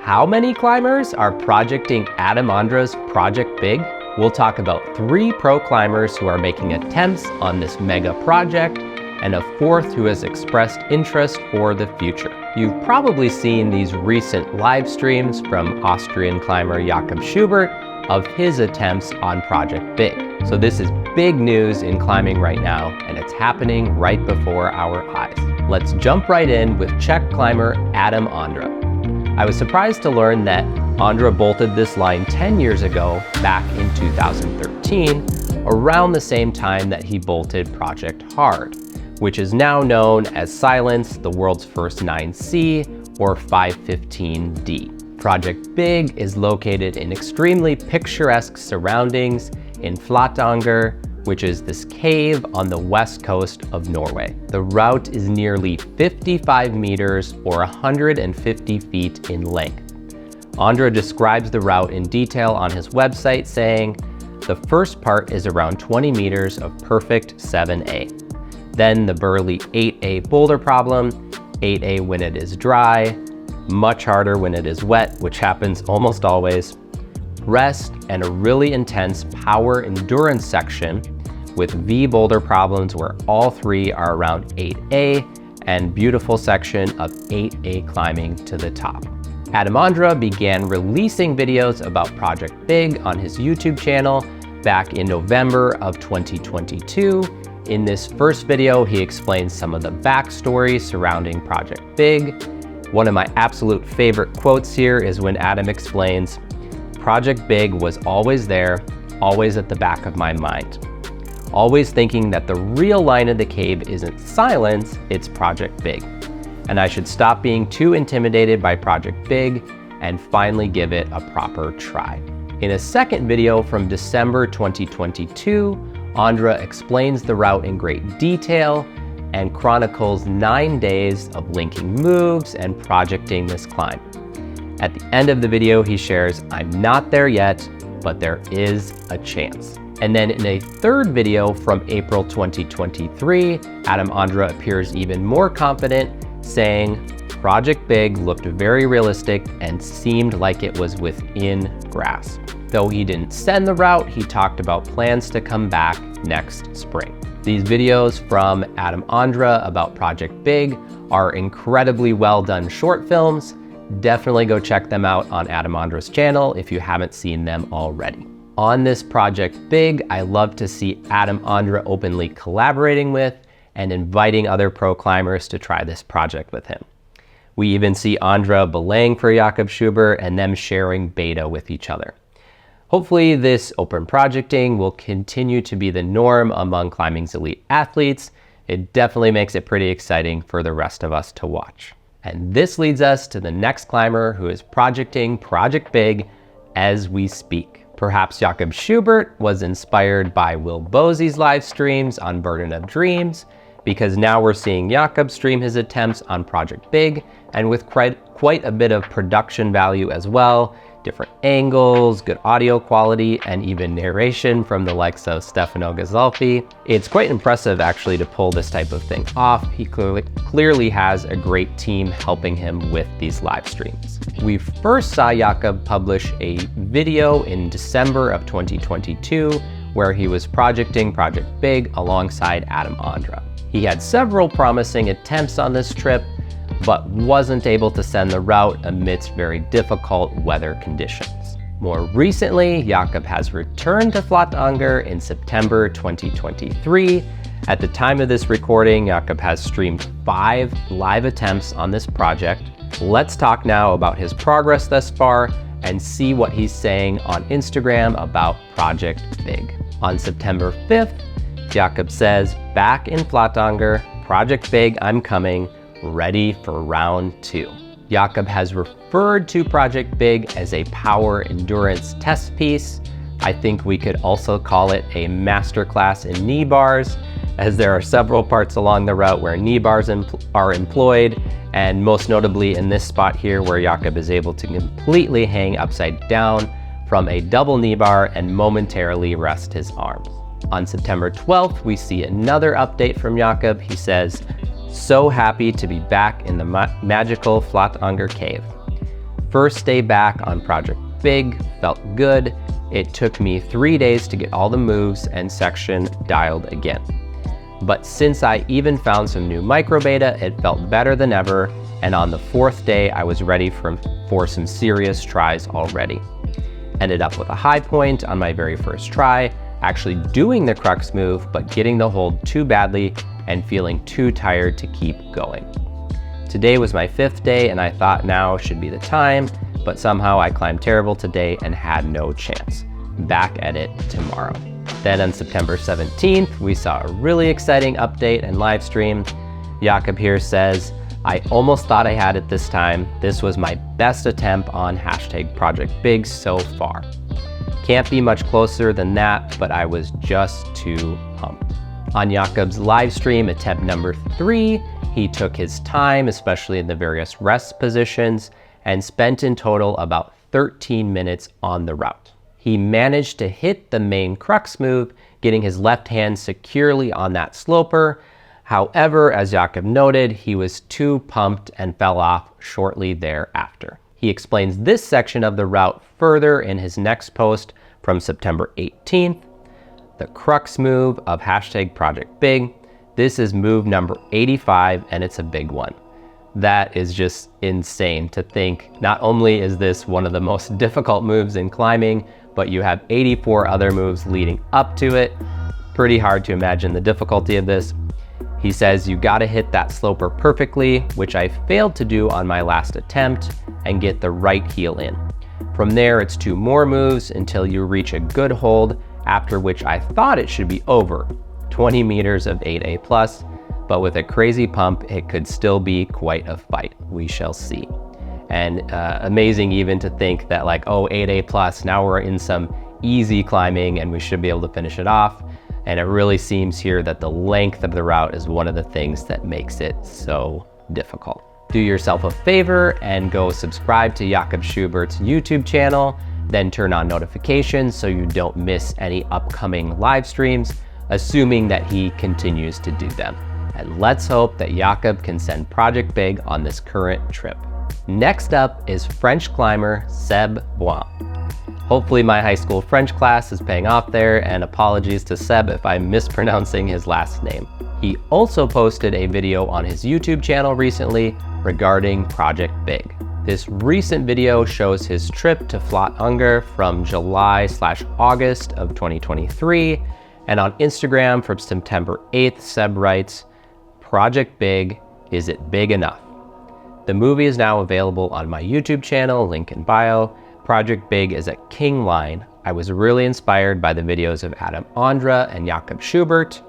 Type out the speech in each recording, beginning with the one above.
How many climbers are projecting Adam Ondra's Project BIG? We'll talk about 3 pro climbers who are making attempts on this mega project, and a 4th who has expressed interest for the future. You've probably seen these recent live streams from Austrian climber Jakob Schubert of his attempts on Project BIG. So this is big news in climbing right now, and it's happening right before our eyes. Let's jump right in with Czech climber Adam Ondra. I was surprised to learn that Ondra bolted this line 10 years ago, back in 2013, around the same time that he bolted Project Hard, which is now known as Silence, the world's first 9C, or 515D. Project BIG is located in extremely picturesque surroundings in Flatanger, which is this cave on the west coast of Norway. The route is nearly 55 meters or 150 feet in length. Ondra describes the route in detail on his website, saying, "The first part is around 20 meters of perfect 7A. Then the burly 8A boulder problem, 8A when it is dry, much harder when it is wet, which happens almost always, rest, and a really intense power endurance section with V boulder problems where all 3 are around 8A, and beautiful section of 8A climbing to the top." Adam Ondra began releasing videos about Project BIG on his YouTube channel back in November of 2022. In this first video, he explains some of the backstory surrounding Project BIG. One of my absolute favorite quotes here is when Adam explains, "Project BIG was always there, always at the back of my mind. Always thinking that the real line of the cave isn't Silence, it's Project BIG. And I should stop being too intimidated by Project BIG and finally give it a proper try." In a second video from December 2022, Ondra explains the route in great detail and chronicles 9 days of linking moves and projecting this climb. At the end of the video, he shares, "I'm not there yet, but there is a chance." And then in a third video from April 2023, Adam Ondra appears even more confident, saying, "Project BIG looked very realistic and seemed like it was within grasp." Though he didn't send the route, he talked about plans to come back next spring. These videos from Adam Ondra about Project BIG are incredibly well done short films. Definitely go check them out on Adam Ondra's channel if you haven't seen them already. On this Project BIG, I love to see Adam Ondra openly collaborating with and inviting other pro climbers to try this project with him. We even see Ondra belaying for Jakob Schubert and them sharing beta with each other. Hopefully this open projecting will continue to be the norm among climbing's elite athletes. It definitely makes it pretty exciting for the rest of us to watch. And this leads us to the next climber who is projecting Project BIG as we speak. Perhaps Jakob Schubert was inspired by Will Bosey's live streams on Burden of Dreams, because now we're seeing Jakob stream his attempts on Project BIG, and with quite a bit of production value as well. Different angles, good audio quality, and even narration from the likes of Stefano Ghisolfi. It's quite impressive actually to pull this type of thing off. He clearly has a great team helping him with these live streams. We first saw Jakob publish a video in December of 2022 where he was projecting Project BIG alongside Adam Ondra. He had several promising attempts on this trip, but wasn't able to send the route amidst very difficult weather conditions. More recently, Jakob has returned to Flatanger in September 2023. At the time of this recording, Jakob has streamed 5 live attempts on this project. Let's talk now about his progress thus far and see what he's saying on Instagram about Project BIG. On September 5th, Jakob says, "Back in Flatanger, Project BIG, I'm coming. Ready for round 2. Jakob has referred to Project BIG as a power endurance test piece. I think we could also call it a masterclass in knee bars, as there are several parts along the route where knee bars are employed, and most notably in this spot here where Jakob is able to completely hang upside down from a double knee bar and momentarily rest his arms." On September 12th, we see another update from Jakob. He says, "So happy to be back in the magical Flatanger cave. first day back on Project Big felt good. It took me 3 days to get all the moves and section dialed again. But since I even found some new micro beta, it felt better than ever, and on the 4th day, I was ready for some serious tries already. Ended up with a high point on my very first try, actually doing the crux move, but getting the hold too badly and feeling too tired to keep going. Today was my 5th day, and I thought now should be the time, but somehow I climbed terrible today and had no chance. Back at it tomorrow. Then on September 17th, we saw a really exciting update and live stream. Jakob here says, I almost thought I had it this time. This was my best attempt on Project Big so far. Can't be much closer than that, but I was just too pumped. On Jakob's live stream, attempt number 3, he took his time, especially in the various rest positions, and spent in total about 13 minutes on the route. He managed to hit the main crux move, getting his left hand securely on that sloper. However, as Jakob noted, he was too pumped and fell off shortly thereafter. He explains this section of the route further in his next post from September 18th, the crux move of Project Big. This is move number 85, and it's a big one. That is just insane to think. Not only is this one of the most difficult moves in climbing, but you have 84 other moves leading up to it. Pretty hard to imagine the difficulty of this. He says you gotta hit that sloper perfectly, which I failed to do on my last attempt, and get the right heel in. From there, it's 2 more moves until you reach a good hold, after which I thought it should be over. 20 meters of 8A plus, but with a crazy pump, it could still be quite a fight. We shall see. And amazing even to think that 8A plus, now we're in some easy climbing and we should be able to finish it off. And it really seems here that the length of the route is one of the things that makes it so difficult. Do yourself a favor and go subscribe to Jakob Schubert's YouTube channel, then turn on notifications so you don't miss any upcoming live streams, assuming that he continues to do them. And let's hope that Jakob can send Project Big on this current trip. Next up is French climber Seb Bouin. Hopefully my high school French class is paying off there, and apologies to Seb if I'm mispronouncing his last name. He also posted a video on his YouTube channel recently regarding Project Big. This recent video shows his trip to Flatanger from July/August of 2023, and on Instagram from September 8th, Seb writes, Project Big, is it big enough? The movie is now available on my YouTube channel, link in bio. Project Big is a king line. I was really inspired by the videos of Adam Ondra and Jakob Schubert.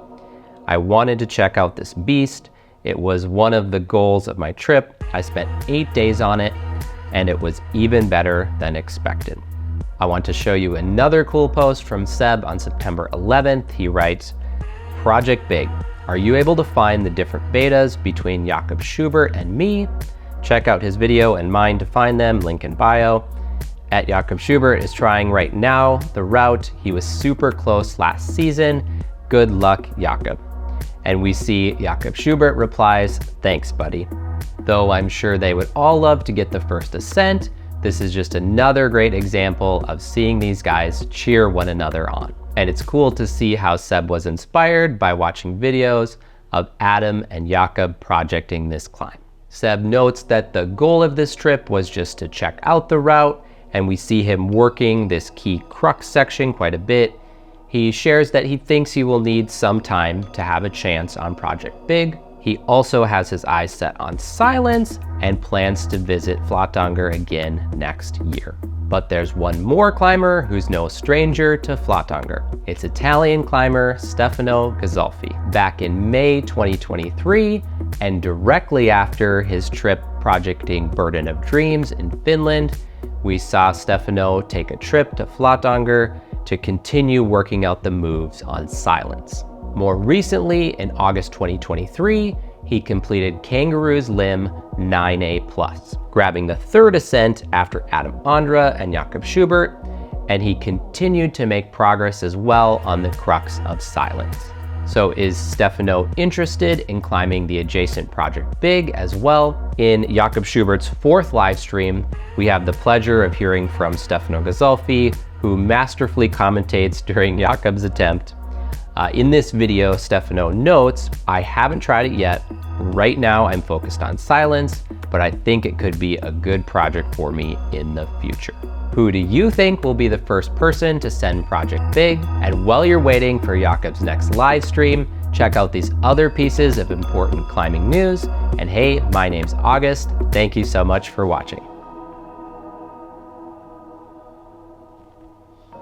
I wanted to check out this beast. It was one of the goals of my trip. I spent 8 days on it, and it was even better than expected. I want to show you another cool post from Seb on September 11th. He writes, Project Big, are you able to find the different betas between Jakob Schubert and me? Check out his video and mine to find them, link in bio. At Jakob Schubert is trying right now the route. He was super close last season. Good luck, Jakob. And we see Jakob Schubert replies, thanks, buddy. Though I'm sure they would all love to get the first ascent, this is just another great example of seeing these guys cheer one another on. And it's cool to see how Seb was inspired by watching videos of Adam and Jakob projecting this climb. Seb notes that the goal of this trip was just to check out the route, and we see him working this key crux section quite a bit. He shares that he thinks he will need some time to have a chance on Project Big. He also has his eyes set on silence and plans to visit Flatanger again next year. But there's one more climber who's no stranger to Flatanger. It's Italian climber Stefano Ghisolfi. Back in May 2023, and directly after his trip projecting Burden of Dreams in Finland, we saw Stefano take a trip to Flatanger to continue working out the moves on silence. More recently, in August 2023, he completed Kangaroo's Limb 9A+, grabbing the 3rd ascent after Adam Ondra and Jakob Schubert, and he continued to make progress as well on the crux of silence. So is Stefano interested in climbing the adjacent Project BIG as well? In Jakob Schubert's 4th live stream, we have the pleasure of hearing from Stefano Ghisolfi, who masterfully commentates during Jakob's attempt. In this video, Stefano notes, "I haven't tried it yet. Right now I'm focused on silence, but I think it could be a good project for me in the future." Who do you think will be the first person to send Project BIG? And while you're waiting for Jakob's next live stream, check out these other pieces of important climbing news. And hey, my name's August. Thank you so much for watching.